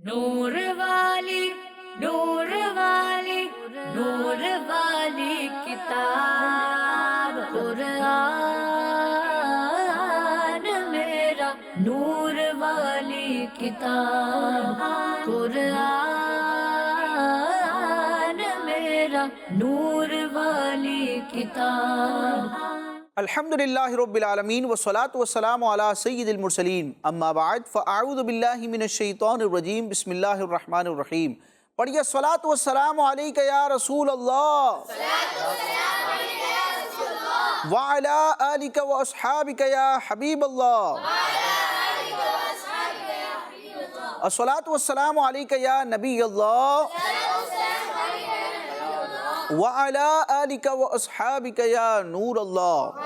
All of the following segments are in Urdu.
نور والی نور والی نور والی کتاب قرآن میرا نور والی کتاب قرآن میرا نور والی کتاب۔ الحمدللہ رب العالمین والصلاة والسلام علی سید المرسلین اما بعد فاعوذ باللہ من الشیطان الرجیم بسم اللہ الرحمن الرحیم۔ پڑھیے الصلاة والسلام علیک یا رسول اللہ وعلی آلک واصحابک یا حبیب اللہ الصلاة والسلام علیک یا نبی اللہ وعلی آلک واصحابک یا نور اللہ۔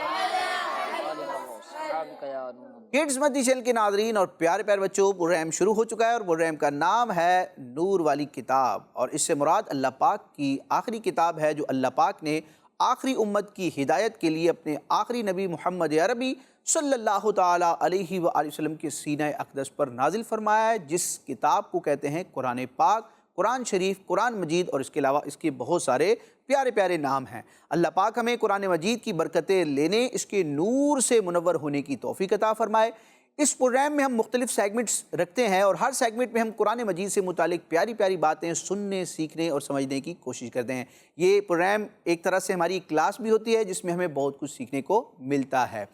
کڈز مدنی چینل کے ناظرین اور پیارے پیارے بچوں، پروگرام شروع ہو چکا ہے اور پروگرام کا نام ہے نور والی کتاب، اور اس سے مراد اللہ پاک کی آخری کتاب ہے جو اللہ پاک نے آخری امت کی ہدایت کے لیے اپنے آخری نبی محمد عربی صلی اللہ تعالیٰ علیہ وآلہ وسلم کے سینہ اقدس پر نازل فرمایا ہے، جس کتاب کو کہتے ہیں قرآن پاک، قرآن شریف، قرآن مجید، اور اس کے علاوہ اس کے بہت سارے پیارے پیارے نام ہیں۔ اللہ پاک ہمیں قرآن مجید کی برکتیں لینے، اس کے نور سے منور ہونے کی توفیق عطا فرمائے۔ اس پروگرام میں ہم مختلف سیگمنٹس رکھتے ہیں اور ہر سیگمنٹ میں ہم قرآن مجید سے متعلق پیاری پیاری باتیں سننے، سیکھنے اور سمجھنے کی کوشش کرتے ہیں۔ یہ پروگرام ایک طرح سے ہماری کلاس بھی ہوتی ہے جس میں ہمیں بہت کچھ سیکھنے کو ملتا ہے۔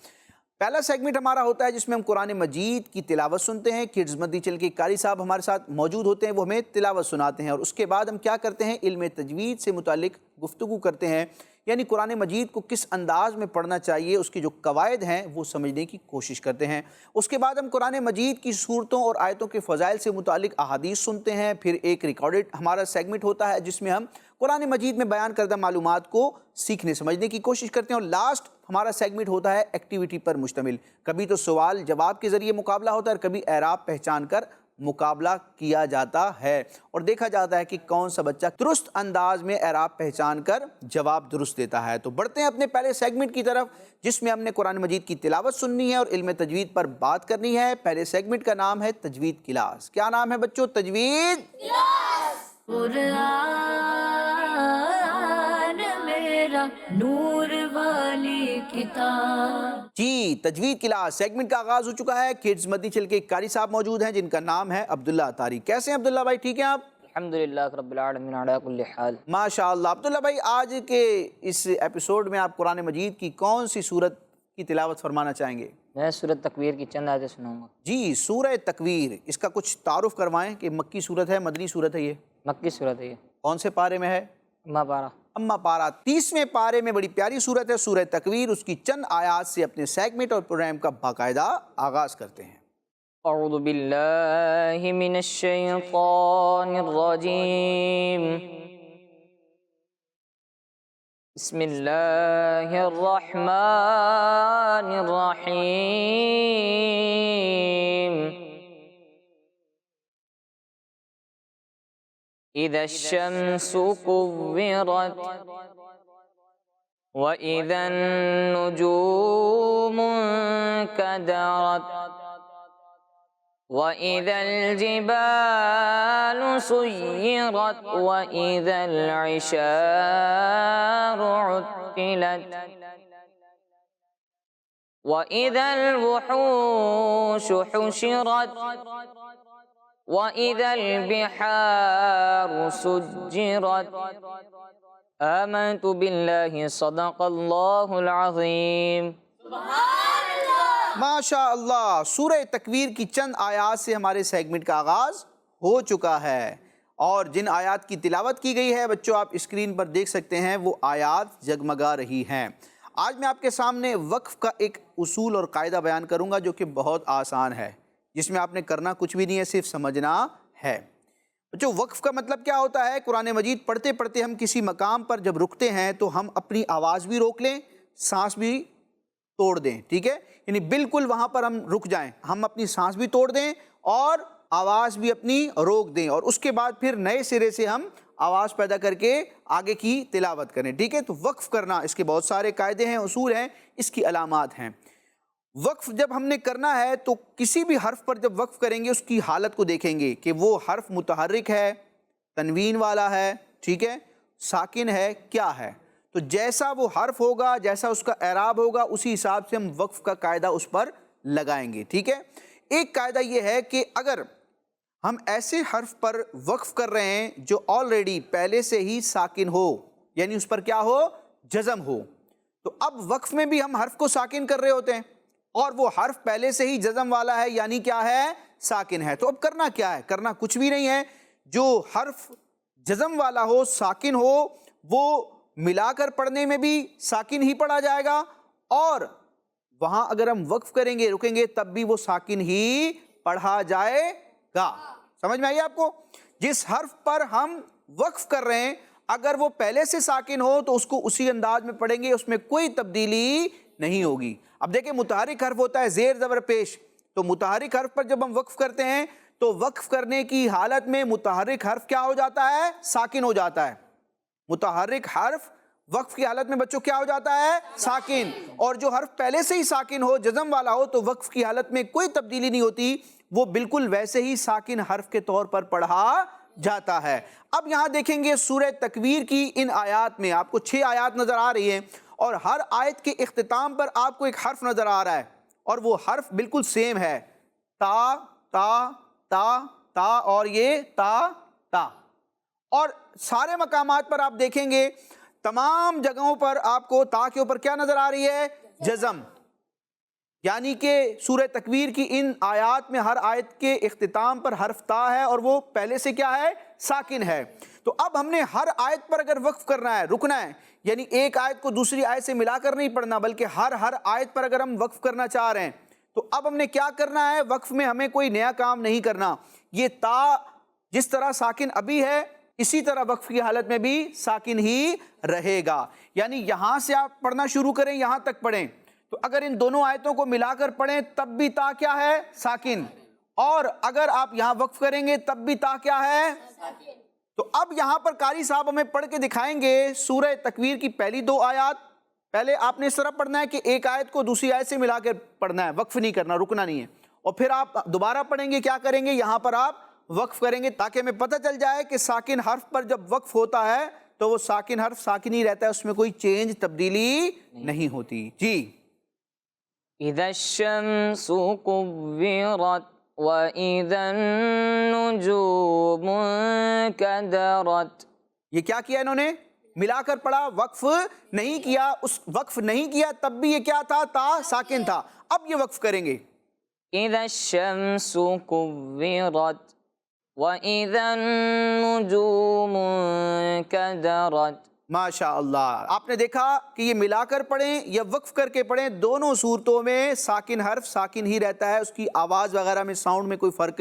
پہلا سیگمنٹ ہمارا ہوتا ہے جس میں ہم قرآن مجید کی تلاوت سنتے ہیں۔ کڈز مدنی چینل کے قاری صاحب ہمارے ساتھ موجود ہوتے ہیں، وہ ہمیں تلاوت سناتے ہیں، اور اس کے بعد ہم کیا کرتے ہیں، علم تجوید سے متعلق گفتگو کرتے ہیں، یعنی قرآن مجید کو کس انداز میں پڑھنا چاہیے، اس کی جو قواعد ہیں وہ سمجھنے کی کوشش کرتے ہیں۔ اس کے بعد ہم قرآن مجید کی صورتوں اور آیتوں کے فضائل سے متعلق احادیث سنتے ہیں۔ پھر ایک ریکارڈڈ ہمارا سیگمنٹ ہوتا ہے جس میں ہم قرآن مجید میں بیان کردہ معلومات کو سیکھنے سمجھنے کی کوشش کرتے ہیں، اور لاسٹ ہمارا سیگمنٹ ہوتا ہے ایکٹیویٹی پر مشتمل۔ کبھی تو سوال جواب کے ذریعے مقابلہ ہوتا ہے اور کبھی اعراب پہچان کر مقابلہ کیا جاتا ہے، اور دیکھا جاتا ہے کہ کون سا بچہ درست انداز میں اعراب پہچان کر جواب درست دیتا ہے۔ تو بڑھتے ہیں اپنے پہلے سیگمنٹ کی طرف جس میں ہم نے قرآن مجید کی تلاوت سننی ہے اور علم تجوید پر بات کرنی ہے۔ پہلے سیگمنٹ کا نام ہے تجوید کلاس۔ کیا نام ہے بچوں؟ تجوید قرآن میرا نور والی کتاب۔ جی، تجوید کلاس سیگمنٹ کا آغاز ہو چکا ہے۔ کڈز مدنی چینل کے قاری صاحب موجود ہیں جن کا نام ہے عبداللہ اطہاری۔ کیسے ہیں عبداللہ بھائی؟ ٹھیک ہیں آپ؟ الحمدللہ رب العالمین علی کل حال۔ ماشاءاللہ۔ عبداللہ بھائی، آج کے اس ایپیسوڈ میں آپ قرآن مجید کی کون سی سورت کی تلاوت فرمانا چاہیں گے؟ میں سورۃ تکویر کی چند آیتیں سناؤں گا۔ جی، سورہ تکویر، اس کا کچھ تعارف کروائیں کہ مکی سورت ہے، مدنی سورت ہے یہ؟ مکی سورت ہے یہ، کون سے پارے میں ہے؟ اما پارہ۔ اما پارہ 30ویں پارے میں بڑی پیاری سورت ہے سورہ تکویر۔ اس کی چند آیات سے اپنے سیگمنٹ اور پروگرام کا باقاعدہ آغاز کرتے ہیں۔ اعوذ باللہ من الشیطان الرجیم، بسم اللہ الرحمن الرحیم۔ اذا الشمس كورت وإذا النجوم انكدرت وإذا الجبال سيرت وإذا العشار عطلت وإذا الوحوش حشرت وإذا البحار سجرت آمنت باللہ صدق اللہ العظیم۔ ماشاء اللہ، سورہ تکویر کی چند آیات سے ہمارے سیگمنٹ کا آغاز ہو چکا ہے، اور جن آیات کی تلاوت کی گئی ہے بچوں آپ اسکرین پر دیکھ سکتے ہیں، وہ آیات جگمگا رہی ہیں۔ آج میں آپ کے سامنے وقف کا ایک اصول اور قاعدہ بیان کروں گا جو کہ بہت آسان ہے، جس میں آپ نے کرنا کچھ بھی نہیں ہے، صرف سمجھنا ہے۔ بچوں، وقف کا مطلب کیا ہوتا ہے؟ قرآن مجید پڑھتے پڑھتے ہم کسی مقام پر جب رکتے ہیں تو ہم اپنی آواز بھی روک لیں، سانس بھی توڑ دیں، ٹھیک ہے؟ یعنی بالکل وہاں پر ہم رک جائیں، ہم اپنی سانس بھی توڑ دیں اور آواز بھی اپنی روک دیں، اور اس کے بعد پھر نئے سرے سے ہم آواز پیدا کر کے آگے کی تلاوت کریں، ٹھیک ہے؟ تو وقف کرنا، اس کے بہت سارے قاعدے ہیں، اصول ہیں، اس کی علامات ہیں۔ وقف جب ہم نے کرنا ہے تو کسی بھی حرف پر جب وقف کریں گے اس کی حالت کو دیکھیں گے کہ وہ حرف متحرک ہے، تنوین والا ہے، ٹھیک ہے، ساکن ہے، کیا ہے۔ تو جیسا وہ حرف ہوگا، جیسا اس کا اعراب ہوگا، اسی حساب سے ہم وقف کا قاعدہ اس پر لگائیں گے، ٹھیک ہے۔ ایک قاعدہ یہ ہے کہ اگر ہم ایسے حرف پر وقف کر رہے ہیں جو آلریڈی پہلے سے ہی ساکن ہو، یعنی اس پر کیا ہو، جزم ہو، تو اب وقف میں بھی ہم حرف کو ساکن کر رہے ہوتے ہیں اور وہ حرف پہلے سے ہی جزم والا ہے، یعنی کیا ہے، ساکن ہے۔ تو اب کرنا کیا ہے؟ کرنا کچھ بھی نہیں ہے، جو حرف جزم والا ہو، ساکن ہو، وہ ملا کر پڑھنے میں بھی ساکن ہی پڑھا جائے گا، اور وہاں اگر ہم وقف کریں گے، رکیں گے، تب بھی وہ ساکن ہی پڑھا جائے گا۔ سمجھ میں آئی آپ کو؟ جس حرف پر ہم وقف کر رہے ہیں اگر وہ پہلے سے ساکن ہو تو اس کو اسی انداز میں پڑھیں گے، اس میں کوئی تبدیلی نہیں ہوگی۔ اب دیکھیں متحرک حرف ہوتا ہے زیر زبر پیش، تو متحرک حرف پر جب ہم وقف کرتے ہیں تو وقف کرنے کی حالت میں متحرک حرف کیا ہو جاتا ہے، ساکن ہو جاتا ہے۔ متحرک حرف وقف کی حالت میں بچوں کیا ہو جاتا ہے، ساکن، اور جو حرف پہلے سے ہی ساکن ہو، جزم والا ہو، تو وقف کی حالت میں کوئی تبدیلی نہیں ہوتی، وہ بالکل ویسے ہی ساکن حرف کے طور پر پڑھا جاتا ہے۔ اب یہاں دیکھیں گے سورہ تکویر کی ان آیات میں آپ کو 6 آیات نظر آ رہی ہیں، اور ہر آیت کے اختتام پر آپ کو ایک حرف نظر آ رہا ہے، اور وہ حرف بالکل سیم ہے، تا تا تا تا، اور یہ تا تا، اور سارے مقامات پر آپ دیکھیں گے تمام جگہوں پر آپ کو تا کے اوپر کیا نظر آ رہی ہے، جزم، یعنی کہ سورہ تکویر کی ان آیات میں ہر آیت کے اختتام پر حرف تا ہے اور وہ پہلے سے کیا ہے، ساکن ہے۔ تو اب ہم نے ہر آیت پر اگر وقف کرنا ہے، رکنا ہے، یعنی ایک آیت کو دوسری آیت سے ملا کر نہیں پڑھنا، بلکہ ہر آیت پر اگر ہم وقف کرنا چاہ رہے ہیں تو اب ہم نے کیا کرنا ہے، وقف میں ہمیں کوئی نیا کام نہیں کرنا۔ یہ تا جس طرح ساکن ابھی ہے اسی طرح وقف کی حالت میں بھی ساکن ہی رہے گا، یعنی یہاں سے آپ پڑھنا شروع کریں، یہاں تک پڑھیں، تو اگر ان دونوں آیتوں کو ملا کر پڑھیں تب بھی تا کیا ہے، ساکن، اور اگر آپ یہاں وقف کریں گے تب بھی تا کیا ہے، تو اب یہاں پر قاری صاحب ہمیں پڑھ کے دکھائیں گے سورہ تکویر کی پہلی 2 آیات۔ پہلے آپ نے اس طرح پڑھنا ہے کہ ایک آیت کو دوسری آیت سے ملا کر پڑھنا ہے، وقف نہیں کرنا، رکنا نہیں ہے، اور پھر آپ دوبارہ پڑھیں گے، کیا کریں گے، یہاں پر آپ وقف کریں گے، تاکہ ہمیں پتہ چل جائے کہ ساکن حرف پر جب وقف ہوتا ہے تو وہ ساکن حرف ساکن ہی رہتا ہے، اس میں کوئی چینج، تبدیلی نہیں ہوتی۔ جی، اذا الشمس كورت واذا النجوم انكدرت، یہ کیا کیا انہوں نے، ملا کر پڑھا، وقف نہیں کیا، اس وقف نہیں کیا تب بھی یہ کیا تھا، تا ساکن تھا، اب یہ وقف کریں گے۔ اذا الشمس كورت واذا النجوم انكدرت۔ ماشاء اللہ، آپ نے دیکھا کہ یہ ملا کر پڑھیں یا وقف کر کے پڑھیں، دونوں صورتوں میں ساکن حرف ساکن ہی رہتا ہے، اس کی آواز وغیرہ میں، ساؤنڈ میں کوئی فرق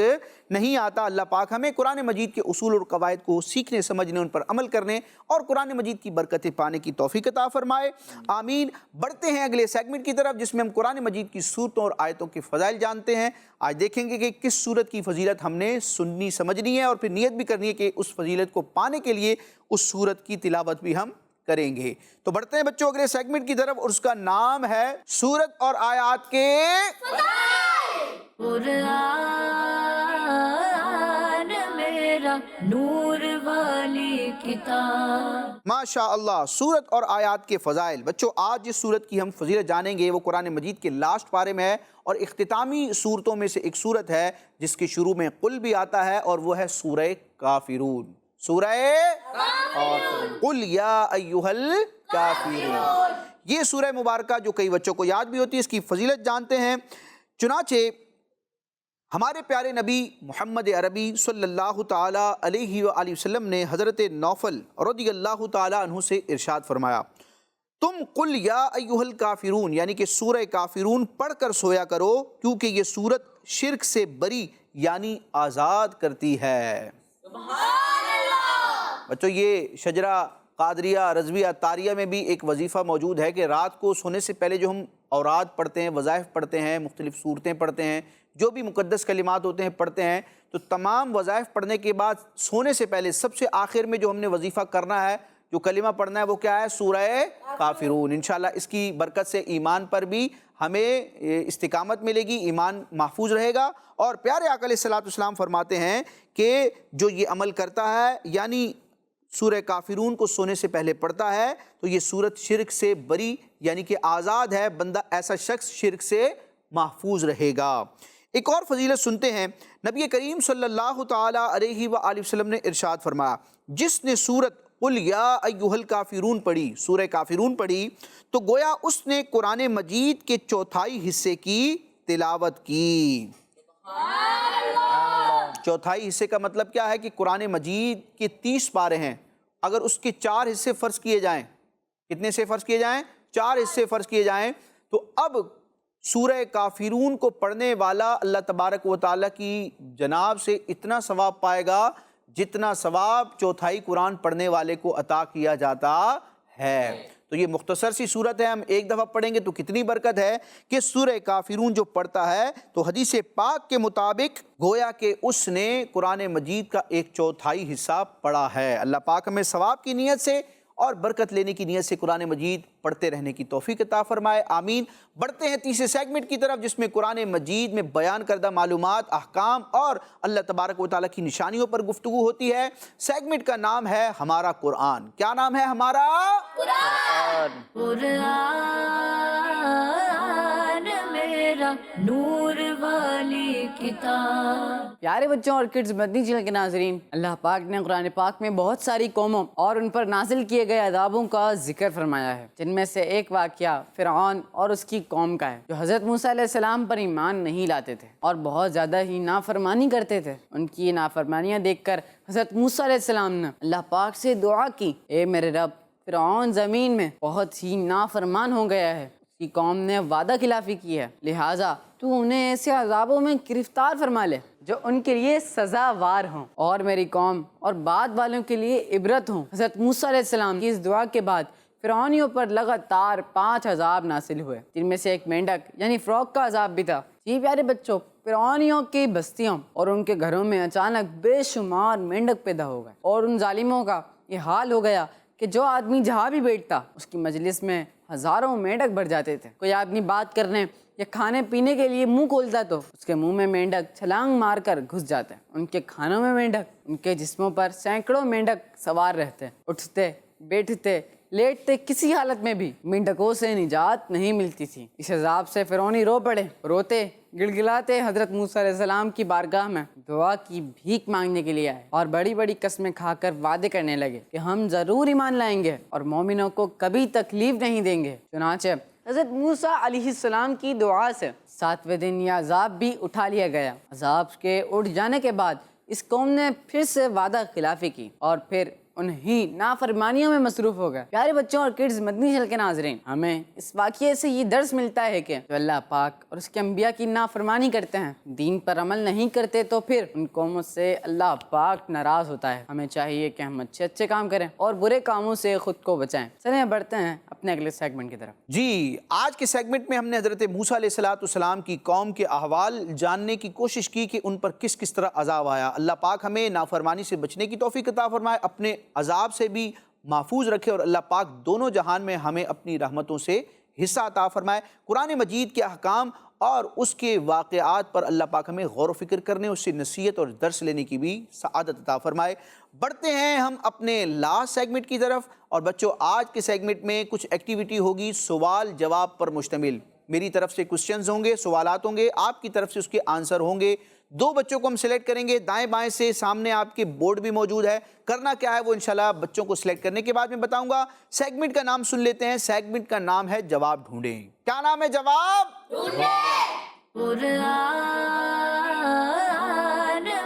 نہیں آتا۔ اللہ پاک ہمیں قرآن مجید کے اصول اور قواعد کو سیکھنے، سمجھنے، ان پر عمل کرنے اور قرآن مجید کی برکتیں پانے کی توفیق عطا فرمائے، آمین۔ بڑھتے ہیں اگلے سیگمنٹ کی طرف جس میں ہم قرآن مجید کی صورتوں اور آیتوں کے فضائل جانتے ہیں۔ آج دیکھیں گے کہ کس صورت کی فضیلت ہم نے سننی سمجھنی ہے، اور پھر نیت بھی کرنی ہے کہ اس فضیلت کو پانے کے لیے اس صورت کی تلاوت بھی ہم کریں گے۔ تو بڑھتے ہیں بچوں اگلے سیگمنٹ کی طرف، اور اس کا نام ہے سورت اور آیات کے قرآن میرا نور والی کتاب۔ ماشاء اللہ، سورت اور آیات کے فضائل۔ بچوں آج جس سورت کی ہم فضیلت جانیں گے وہ قرآن مجید کے لاسٹ پارے میں ہے، اور اختتامی صورتوں میں سے ایک صورت ہے جس کے شروع میں قل بھی آتا ہے، اور وہ ہے سورہ کافرون۔ سورہ قل یا ایھا الکافرون، یہ سورہ مبارکہ جو کئی بچوں کو یاد بھی ہوتی ہے، اس کی فضیلت جانتے ہیں۔ چنانچہ ہمارے پیارے نبی محمد عربی صلی اللہ تعالیٰ علیہ وآلہ وسلم نے حضرت نوفل رضی اللہ تعالیٰ عنہ سے ارشاد فرمایا، تم قل یا ایھا الکافرون یعنی کہ سورہ کافرون پڑھ کر سویا کرو، کیونکہ یہ سورت شرک سے بری یعنی آزاد کرتی ہے۔ بچوں یہ شجرہ قادریہ رضویہ تاریہ میں بھی ایک وظیفہ موجود ہے کہ رات کو سونے سے پہلے جو ہم اوراد پڑھتے ہیں، وظائف پڑھتے ہیں، مختلف صورتیں پڑھتے ہیں، جو بھی مقدس کلمات ہوتے ہیں پڑھتے ہیں، تو تمام وظائف پڑھنے کے بعد سونے سے پہلے سب سے آخر میں جو ہم نے وظیفہ کرنا ہے، جو کلمہ پڑھنا ہے، وہ کیا ہے، سورہ کافرون۔ انشاءاللہ اس کی برکت سے ایمان پر بھی ہمیں استقامت ملے گی، ایمان محفوظ رہے گا۔ اور پیارے آقا علیہ الصلوۃ والسلام فرماتے ہیں کہ جو یہ عمل کرتا ہے، یعنی سورہ کافرون کو سونے سے پہلے پڑھتا ہے، تو یہ سورت شرک سے بری یعنی کہ آزاد ہے، بندہ ایسا شخص شرک سے محفوظ رہے گا۔ ایک اور فضیلت سنتے ہیں، نبی کریم صلی اللہ تعالی علیہ وآلہ وسلم نے ارشاد فرمایا، جس نے سورت قل یا ایھا الکافرون پڑھی، سورہ کافرون پڑھی، تو گویا اس نے قرآن مجید کے چوتھائی حصے کی تلاوت کی۔ چوتھائی حصے کا مطلب کیا ہے کہ قرآن مجید کے 30 پارے ہیں، اگر اس کے 4 حصے فرض کیے جائیں، کتنے سے فرض کیے جائیں؟ 4 حصے فرض کیے جائیں، تو اب سورہ کافرون کو پڑھنے والا اللہ تبارک و تعالیٰ کی جناب سے اتنا ثواب پائے گا جتنا ثواب چوتھائی قرآن پڑھنے والے کو عطا کیا جاتا ہے۔ تو یہ مختصر سی صورت ہے، ہم ایک دفعہ پڑھیں گے تو کتنی برکت ہے کہ سورہ کافرون جو پڑھتا ہے تو حدیث پاک کے مطابق گویا کہ اس نے قرآن مجید کا 1/4 حصہ پڑھا ہے۔ اللہ پاک ہمیں ثواب کی نیت سے اور برکت لینے کی نیت سے قرآن مجید پڑھتے رہنے کی توفیق عطا فرمائے، آمین۔ بڑھتے ہیں تیسرے سیگمنٹ کی طرف، جس میں قرآن مجید میں بیان کردہ معلومات، احکام اور اللہ تبارک و تعالیٰ کی نشانیوں پر گفتگو ہوتی ہے۔ سیگمنٹ کا نام ہے ہمارا قرآن۔ کیا نام ہے ہمارا؟ قرآن۔ قرآن میرا نور والی کتاب۔ پیارے بچوں اور کڈز مدنی چینل کے ناظرین، اللہ پاک نے قرآن پاک میں بہت ساری قوموں اور ان پر نازل کیے گئے عذابوں کا ذکر فرمایا ہے، جن میں سے ایک واقعہ فرعون اور اس کی قوم کا ہے، جو حضرت موسیٰ علیہ السلام پر ایمان نہیں لاتے تھے اور بہت زیادہ ہی نافرمانی کرتے تھے۔ ان کی یہ نافرمانیاں دیکھ کر حضرت موسیٰ علیہ السلام نے اللہ پاک سے دعا کی، اے میرے رب، فرعون زمین میں بہت ہی نافرمان ہو گیا ہے، اس کی قوم نے وعدہ خلافی کی ہے، لہٰذا تو انہیں ایسے عذابوں میں گرفتار فرما لے جو ان کے لیے سزاوار ہوں اور میری قوم اور بعد والوں کے لیے عبرت ہوں۔ حضرت موسیٰ علیہ السلام کی اس دعا کے بعد فرعونیوں پر لگاتار 5 عذاب نازل ہوئے، جن میں سے ایک مینڈک یعنی فروغ کا عذاب بھی تھا۔ جی پیارے بچوں، فرعونیوں کی بستیوں اور ان کے گھروں میں اچانک بے شمار مینڈک پیدا ہو گئے، اور ان ظالموں کا یہ حال ہو گیا کہ جو آدمی جہاں بھی بیٹھتا اس کی مجلس میں ہزاروں مینڈک بھر جاتے تھے۔ کوئی آدمی بات کرنے یا کھانے پینے کے لیے منہ کھولتا تو اس کے منہ میں مینڈک چھلانگ مار کر گھس جاتے، ان کے کھانوں میں مینڈک، ان کے جسموں پر سینکڑوں مینڈک سوار رہتے، اٹھتے بیٹھتے لیٹتے کسی حالت میں بھی مینڈکوں سے نجات نہیں ملتی تھی۔ اس عذاب سے فرعونی رو پڑے، روتے گڑگڑاتے حضرت موسیٰ علیہ السلام کی بارگاہ میں دعا کی بھیک مانگنے کے لیے آئے، اور بڑی بڑی قسمیں کھا کر وعدے کرنے لگے کہ ہم ضرور ایمان لائیں گے اور مومنوں کو کبھی تکلیف نہیں دیں گے۔ چنانچہ حضرت موسیٰ علیہ السلام کی دعا سے 7ویں دن یہ عذاب بھی اٹھا لیا گیا۔ عذاب کے اٹھ جانے کے بعد اس قوم نے پھر سے وعدہ خلافی کی اور پھر انہی نافرمانیوں میں مصروف ہو گئے۔ پیارے بچوں اور کڈز مدنی چینل کے ناظرین، ہمیں اس واقعے سے یہ درس ملتا ہے کہ جو اللہ پاک اور اس کے انبیاء کی نافرمانی کرتے ہیں، دین پر عمل نہیں کرتے، تو پھر ان قوموں سے اللہ پاک ناراض ہوتا ہے۔ ہمیں چاہیے کہ ہم اچھے کام کریں اور برے کاموں سے خود کو بچائیں۔ چلیں بڑھتے ہیں اپنے اگلے سیگمنٹ کی طرف۔ جی، آج کے سیگمنٹ میں ہم نے حضرت موسیٰ علیہ السلام کی قوم کے احوال جاننے کی کوشش کی کہ ان پر کس کس طرح عذاب آیا۔ اللہ پاک ہمیں نافرمانی سے بچنے کی توفیق عطا فرمائے، اپنے عذاب سے بھی محفوظ رکھے، اور اللہ پاک دونوں جہان میں ہمیں اپنی رحمتوں سے حصہ عطا فرمائے۔ قرآن مجید کے احکام اور اس کے واقعات پر اللہ پاک ہمیں غور و فکر کرنے، اس سے نصیحت اور درس لینے کی بھی سعادت عطا فرمائے۔ بڑھتے ہیں ہم اپنے لاسٹ سیگمنٹ کی طرف، اور بچوں آج کے سیگمنٹ میں کچھ ایکٹیویٹی ہوگی سوال جواب پر مشتمل۔ میری طرف سے کوسچنز ہوں گے، سوالات ہوں گے، آپ کی طرف سے اس کے آنسر ہوں گے۔ 2 بچوں کو ہم سلیکٹ کریں گے، دائیں بائیں سے، سامنے آپ کے بورڈ بھی موجود ہے۔ کرنا کیا ہے وہ انشاءاللہ بچوں کو سلیکٹ کرنے کے بعد میں بتاؤں گا۔ سیگمنٹ کا نام سن لیتے ہیں، سیگمنٹ کا نام ہے جواب ڈھونڈیں۔ کیا نام ہے؟ جواب قرآن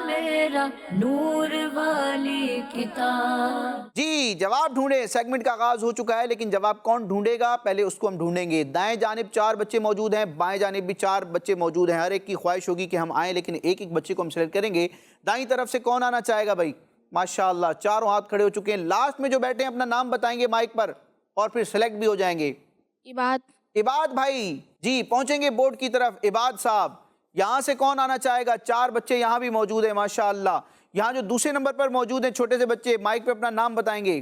میرا نور والی کتاب۔ جی، جواب ڈھونڈیں سیگمنٹ کا آغاز ہو چکا ہے، لیکن جواب کون ڈھونڈے گا پہلے اس کو ہم ڈھونڈیں گے۔ دائیں جانب 4 بچے موجود ہیں، بائیں جانب بھی 4 بچے موجود ہیں۔ ہر ایک کی خواہش ہوگی کہ ہم آئیں، لیکن ایک ایک بچے کو ہم سلیکٹ کریں گے۔ دائیں طرف سے کون آنا چاہے گا بھائی؟ ماشاءاللہ، 4 ہاتھ کھڑے ہو چکے ہیں۔ لاسٹ میں جو بیٹھے ہیں اپنا نام بتائیں گے مائک پر، اور پھر سلیکٹ بھی ہو جائیں گے۔ عباد بھائی، جی پہنچیں گے بورڈ کی طرف۔ عباد صاحب، یہاں سے کون آنا چاہے گا؟ 4 بچے یہاں بھی موجود ہیں ماشاءاللہ۔ یہاں جو دوسرے نمبر پر موجود ہیں چھوٹے سے بچے، مائک پہ اپنا نام بتائیں گے۔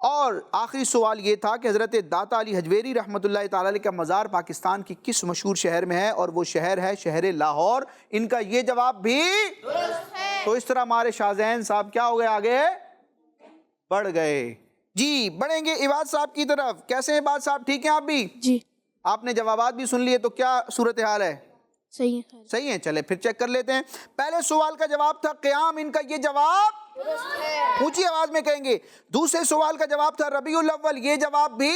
اور آخری سوال یہ تھا کہ حضرت داتا علی حجویری رحمۃ اللہ تعالی علیہ کا مزار پاکستان کی کس مشہور شہر میں ہے، اور وہ شہر ہے شہر لاہور۔ ان کا یہ جواب بھی درست ہے۔ تو اس طرح ہمارے شاہزین صاحب کیا ہو گئے، آگے بڑھ گئے۔ جی بڑھیں گے عباد صاحب کی طرف۔ کیسے ہیں عباد صاحب، ٹھیک ہیں آپ بھی؟ جی آپ نے جوابات بھی سن لیے، تو کیا صورتحال ہے؟ صحیح ہے۔ صحیح ہے، چلے پھر چیک کر لیتے ہیں۔ پہلے سوال کا جواب تھا قیام، ان کا یہ جواب اونچی آواز میں کہیں گے۔ دوسرے سوال کا جواب تھا ربیع الاول، یہ جواب بھی۔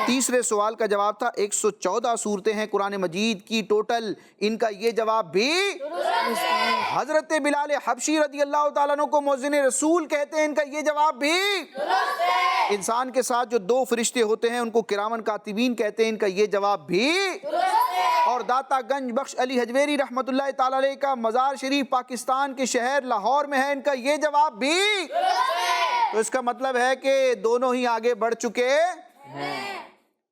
تیسرے سوال کا جواب تھا 114 سورتیں ہیں قرآن مجید کی ٹوٹل، ان کا یہ جواب بھی۔ حضرت بلال حبشی رضی اللہ تعالیٰ عنہ کو مؤذن رسول کہتے ہیں، ان کا یہ جواب بھی۔ انسان کے ساتھ جو 2 فرشتے ہوتے ہیں ان کو کرامن کاتبین کہتے ہیں، ان کا یہ جواب بھی۔ اور داتا گنج بخش علی حجویری رحمۃ اللہ تعالی علیہ کا مزار شریف پاکستان کے شہر لاہور میں ہے، ان کا یہ جواب بھی۔ تو اس کا مطلب ہے کہ دونوں ہی آگے بڑھ چکے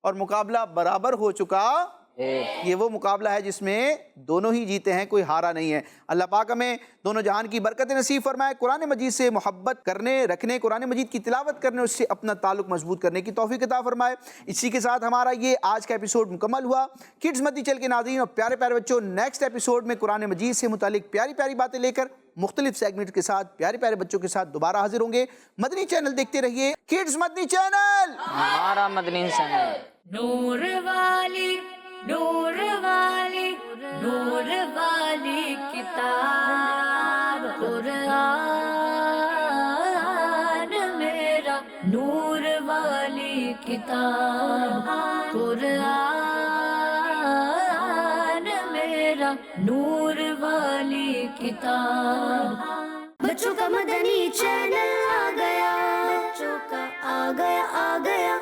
اور مقابلہ برابر ہو چکا۔ یہ وہ مقابلہ ہے جس میں دونوں ہی جیتے ہیں، کوئی ہارا نہیں ہے۔ اللہ پاک ہمیں دونوں جہان کی برکت نصیب فرمائے، قرآن مجید سے محبت کرنے رکھنے، قرآن مجید کی تلاوت کرنے، اس سے اپنا تعلق مضبوط کرنے کی توفیق عطا فرمائے۔ اسی کے ساتھ ہمارا یہ آج کا ایپیسوڈ مکمل ہوا۔ کڈز مدنی چینل کے ناظرین اور پیارے پیارے بچوں، نیکسٹ ایپیسوڈ میں قرآن مجید سے متعلق پیاری پیاری باتیں لے کر مختلف سیگمنٹ کے ساتھ پیارے پیارے بچوں کے ساتھ دوبارہ حاضر ہوں گے۔ مدنی چینل دیکھتے رہیے، کڈز مدنی چینل، ہمارا مدنی چینل۔ نور والی نور والی نور والی کتاب قرآن میرا نور والی کتاب قرآن میرا نور والی کتاب۔ بچوں کا مدنی چینل آ گیا، بچوں کا آ گیا